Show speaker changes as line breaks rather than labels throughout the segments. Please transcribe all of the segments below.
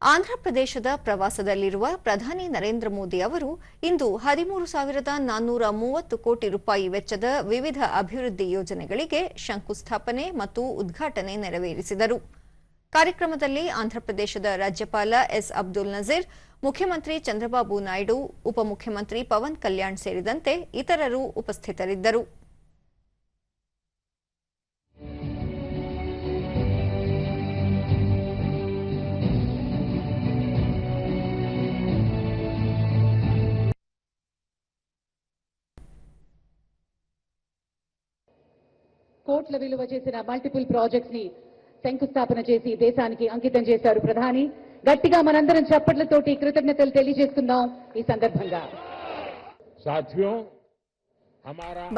ಆಂಧ್ರಪ್ರದೇಶದ ಪ್ರವಾಸದಲ್ಲಿರುವ ಪ್ರಧಾನಿ ನರೇಂದ್ರ ಮೋದಿ ಅವರು ಇಂದು 13,430 ಕೋಟಿ ರೂಪಾಯಿ ವೆಚ್ಚದ ವಿವಿಧ ಅಭಿವೃದ್ಧಿ ಯೋಜನೆಗಳಿಗೆ ಶಂಕುಸ್ಥಾಪನೆ ಮತ್ತು ಉದ್ಘಾಟನೆ ನೆರವೇರಿಸಿದರು. ಕಾರ್ಯಕ್ರಮದಲ್ಲಿ ಆಂಧ್ರಪ್ರದೇಶದ ರಾಜ್ಯಪಾಲ ಎಸ್ ಅಬ್ದುಲ್ ನಜೀರ್, ಮುಖ್ಯಮಂತ್ರಿ ಚಂದ್ರಬಾಬು ನಾಯ್ಡು, ಉಪಮುಖ್ಯಮಂತ್ರಿ ಪವನ್ ಕಲ್ಯಾಣ್ ಸೇರಿದಂತೆ ಇತರರು ಉಪಸ್ಥಿತರಿದ್ದರು.
కోట్ల విలువ చేసిన మల్టిపుల్ ప్రాజెక్ట్స్ ని శంకుస్థాపన చేసి దేశానికి అంకితం చేశారు ప్రధాని. గట్టిగా మనందరం చప్పట్లతోటి కృతజ్ఞతలు తెలియజేస్తున్నాం. ఈ సందర్భంగా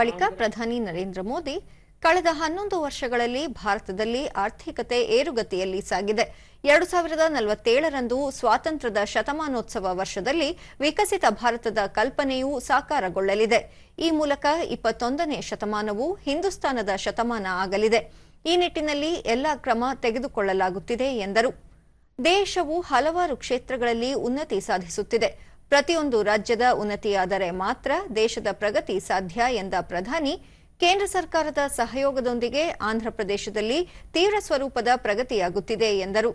ಬಳಿಕ ಪ್ರಧಾನಿ ನರೇಂದ್ರ ಮೋದಿ ಕಳೆದ 11 ವರ್ಷಗಳಲ್ಲಿ ಭಾರತದಲ್ಲಿ ಆರ್ಥಿಕತೆ ಏರುಗತಿಯಲ್ಲಿ ಸಾಗಿದೆ. 2047ರಂದು ಸ್ವಾತಂತ್ರ್ಯದ ಶತಮಾನೋತ್ಸವ ವರ್ಷದಲ್ಲಿ ವಿಕಸಿತ ಭಾರತದ ಕಲ್ಪನೆಯೂ ಸಾಕಾರಗೊಳ್ಳಲಿದೆ. ಈ ಮೂಲಕ 21ನೇ ಶತಮಾನವು ಹಿಂದೂಸ್ತಾನದ ಶತಮಾನ ಆಗಲಿದೆ. ಈ ನಿಟ್ಟಿನಲ್ಲಿ ಎಲ್ಲ ಕ್ರಮ ತೆಗೆದುಕೊಳ್ಳಲಾಗುತ್ತಿದೆ ಎಂದರು. ದೇಶವು ಹಲವಾರು ಕ್ಷೇತ್ರಗಳಲ್ಲಿ ಉನ್ನತಿ ಸಾಧಿಸುತ್ತಿದೆ. ಪ್ರತಿಯೊಂದು ರಾಜ್ಯದ ಉನ್ನತಿಯಾದರೆ ಮಾತ್ರ ದೇಶದ ಪ್ರಗತಿ ಸಾಧ್ಯ ಎಂದ ಪ್ರಧಾನಿ, ಕೇಂದ್ರ ಸರ್ಕಾರದ ಸಹಯೋಗದೊಂದಿಗೆ ಆಂಧ್ರಪ್ರದೇಶದಲ್ಲಿ ತೀವ್ರ ಸ್ವರೂಪದ ಪ್ರಗತಿಯಾಗುತ್ತಿದೆ ಎಂದರು.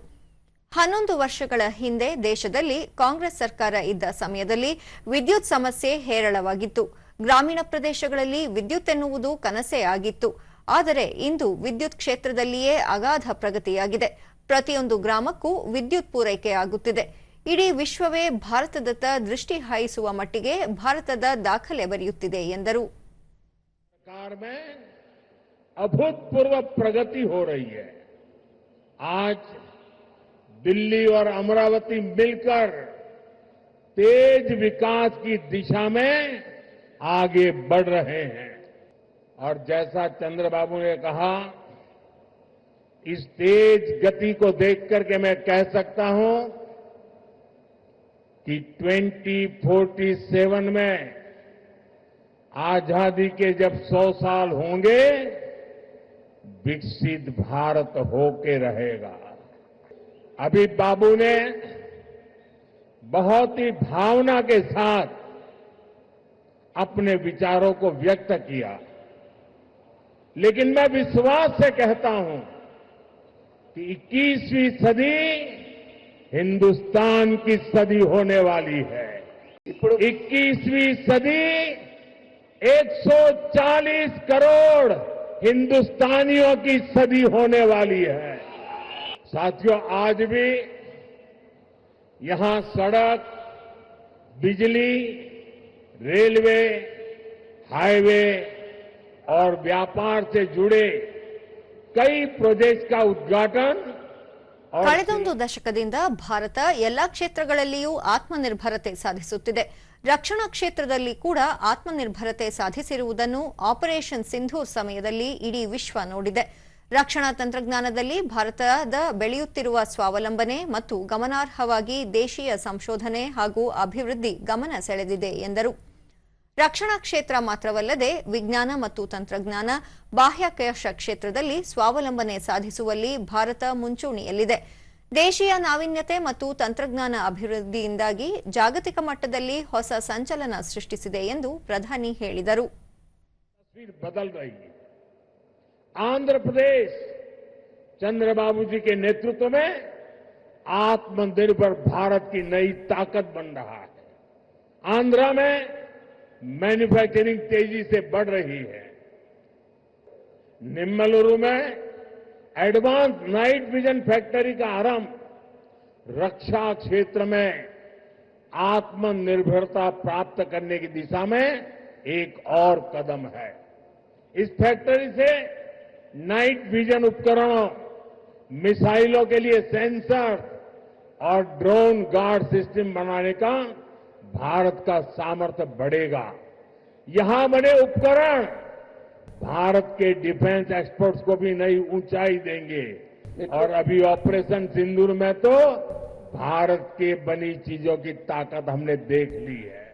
11 ವರ್ಷಗಳ ಹಿಂದೆ ದೇಶದಲ್ಲಿ ಕಾಂಗ್ರೆಸ್ ಸರ್ಕಾರ ಇದ್ದ ಸಮಯದಲ್ಲಿ ವಿದ್ಯುತ್ ಸಮಸ್ಯೆ ಹೇರಳವಾಗಿತ್ತು. ಗ್ರಾಮೀಣ ಪ್ರದೇಶಗಳಲ್ಲಿ ವಿದ್ಯುತ್ ಎನ್ನುವುದು ಕನಸೇ ಆಗಿತ್ತು. ಆದರೆ ಇಂದು ವಿದ್ಯುತ್ ಕ್ಷೇತ್ರದಲ್ಲಿಯೇ ಅಗಾಧ ಪ್ರಗತಿಯಾಗಿದೆ. ಪ್ರತಿಯೊಂದು ಗ್ರಾಮಕ್ಕೂ ವಿದ್ಯುತ್ ಪೂರೈಕೆ ಆಗುತ್ತಿದೆ. ಇಡೀ ವಿಶ್ವವೇ ಭಾರತದತ್ತ ದೃಷ್ಟಿ ಹಾಯಿಸುವ ಮಟ್ಟಿಗೆ ಭಾರತದ ದಾಖಲೆ ಬರೆಯುತ್ತಿದೆ ಎಂದರು.
सरकार में अभूतपूर्व प्रगति हो रही है. आज दिल्ली और अमरावती मिलकर तेज विकास की दिशा में आगे बढ़ रहे हैं. और जैसा चंद्रबाबू ने कहा, इस तेज गति को देखकर के मैं कह सकता हूं कि 2047 में आजादी के जब 100 साल होंगे, विकसित भारत होके रहेगा. अभी बाबू ने बहुत ही भावना के साथ अपने विचारों को व्यक्त किया, लेकिन मैं विश्वास से कहता हूं कि 21वीं सदी हिंदुस्तान की सदी होने वाली है. 21वीं सदी 140 करोड़ हिंदुस्तानियों की सदी होने वाली है. साथियों, आज भी यहां सड़क, बिजली, रेलवे, हाईवे और व्यापार से जुड़े कई प्रोजेक्ट्स का उद्घाटन
ಕಳೆದೊಂದು ದಶಕದಿಂದ ಭಾರತ ಎಲ್ಲಾ ಕ್ಷೇತ್ರಗಳಲ್ಲಿಯೂ ಆತ್ಮನಿರ್ಭರತೆ ಸಾಧಿಸುತ್ತಿದೆ. ರಕ್ಷಣಾ ಕ್ಷೇತ್ರದಲ್ಲಿ ಕೂಡ ಆತ್ಮನಿರ್ಭರತೆ ಸಾಧಿಸಿರುವುದನ್ನು ಆಪರೇಷನ್ ಸಿಂಧೂರ್ ಸಮಯದಲ್ಲಿ ಇಡೀ ವಿಶ್ವ ನೋಡಿದೆ. ರಕ್ಷಣಾ ತಂತ್ರಜ್ಞಾನದಲ್ಲಿ ಭಾರತದ ಬೆಳೆಯುತ್ತಿರುವ ಸ್ವಾವಲಂಬನೆ ಮತ್ತು ಗಮನಾರ್ಹವಾಗಿ ದೇಶೀಯ ಸಂಶೋಧನೆ ಹಾಗೂ ಅಭಿವೃದ್ಧಿ ಗಮನ ಸೆಳೆದಿದೆ ಎಂದರು. ರಕ್ಷಣಾ ಕ್ಷೇತ್ರ ಮಾತ್ರವಲ್ಲದೆ ವಿಜ್ಞಾನ ಮತ್ತು ತಂತ್ರಜ್ಞಾನ, ಬಾಹ್ಯಾಕಾಶ ಕ್ಷೇತ್ರದಲ್ಲಿ ಸ್ವಾವಲಂಬನೆ ಸಾಧಿಸುವಲ್ಲಿ ಭಾರತ ಮುಂಚೂಣಿಯಲ್ಲಿದೆ. ದೇಶೀಯ ನಾವೀನ್ಯತೆ ಮತ್ತು ತಂತ್ರಜ್ಞಾನ ಅಭಿವೃದ್ಧಿಯಿಂದಾಗಿ ಜಾಗತಿಕ ಮಟ್ಟದಲ್ಲಿ ಹೊಸ ಸಂಚಲನ ಸೃಷ್ಟಿಸಿದೆ ಎಂದು ಪ್ರಧಾನಿ ಹೇಳಿದರು.
आंध्र प्रदेश चंद्रबाबू जी के नेतृत्व में आत्मनिर्भर भारत की नई ताकत बन रहा है. आंध्रा में मैन्युफैक्चरिंग तेजी से बढ़ रही है. निम्मलुरु में एडवांस नाइट विजन फैक्ट्री का आरंभ रक्षा क्षेत्र में आत्मनिर्भरता प्राप्त करने की दिशा में एक और कदम है. इस फैक्ट्री से नाइट विजन उपकरणों, मिसाइलों के लिए सेंसर और ड्रोन गार्ड सिस्टम बनाने का भारत का सामर्थ्य बढ़ेगा. यहां बने उपकरण भारत के डिफेंस एक्सपोर्ट्स को भी नई ऊंचाई देंगे. और अभी ऑपरेशन सिंदूर में तो भारत के बनी चीजों की ताकत हमने देख ली है.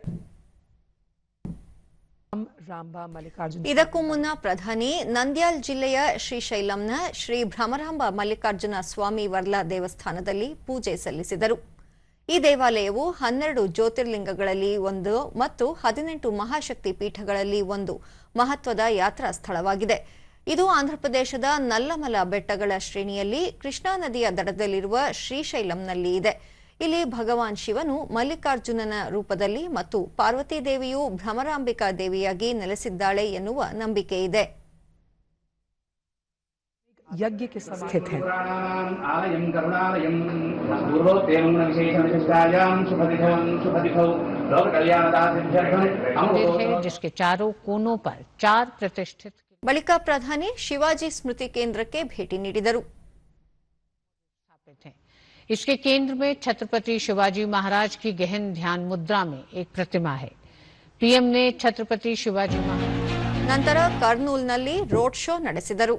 ಇದಕ್ಕೂ ಮುನ್ನ ಪ್ರಧಾನಿ ನಂದ್ಯಾಲ್ ಜಿಲ್ಲೆಯ ಶ್ರೀಶೈಲಂನ ಶ್ರೀ ಭ್ರಮರಾಂಬ ಮಲ್ಲಿಕಾರ್ಜುನ ಸ್ವಾಮಿ ವರ್ಲ ದೇವಸ್ಥಾನದಲ್ಲಿ ಪೂಜೆ ಸಲ್ಲಿಸಿದರು. ಈ ದೇವಾಲಯವು 12 ಜ್ಯೋತಿರ್ಲಿಂಗಗಳಲ್ಲಿ ಒಂದು ಮತ್ತು 18 ಮಹಾಶಕ್ತಿ ಪೀಠಗಳಲ್ಲಿ ಒಂದು ಮಹತ್ವದ ಯಾತ್ರಾ ಸ್ಥಳವಾಗಿದೆ. ಇದು ಆಂಧ್ರಪ್ರದೇಶದ ನಲ್ಲಮಲ ಬೆಟ್ಟಗಳ ಶ್ರೇಣಿಯಲ್ಲಿ ಕೃಷ್ಣಾ ನದಿಯ ದಡದಲ್ಲಿರುವ ಶ್ರೀಶೈಲಂನಲ್ಲಿ ಇದೆ. ಇಲ್ಲಿ ಭಗವಾನ್ ಶಿವನು ಮಲ್ಲಿಕಾರ್ಜುನನ ರೂಪದಲ್ಲಿ ಮತ್ತು ಪಾರ್ವತಿ ದೇವಿಯು ಭ್ರಮರಾಂಬಿಕಾ ದೇವಿಯಾಗಿ ನೆಲೆಸಿದ್ದಾಳೆ ಎನ್ನುವ ನಂಬಿಕೆ ಇದೆ.
यज्ञ के स्थित है।
जिसके चारों कोनों पर 4 प्रतिष्ठित
ಬಳಿಕ ಪ್ರಧಾನಿ ಶಿವಾಜಿ ಸ್ಮೃತಿ ಕೇಂದ್ರಕ್ಕೆ ಭೇಟಿ ನೀಡಿದರು.
इसके केंद्र में छत्रपति शिवाजी महाराज की गहन ध्यान मुद्रा में एक प्रतिमा है. पीएम ने छत्रपति शिवाजी महाराज
ನಂತರ ಕರ್ನೂಲ್ನಲ್ಲಿ ರೋಡ್ ಶೋ ನಡೆಸಿದರು.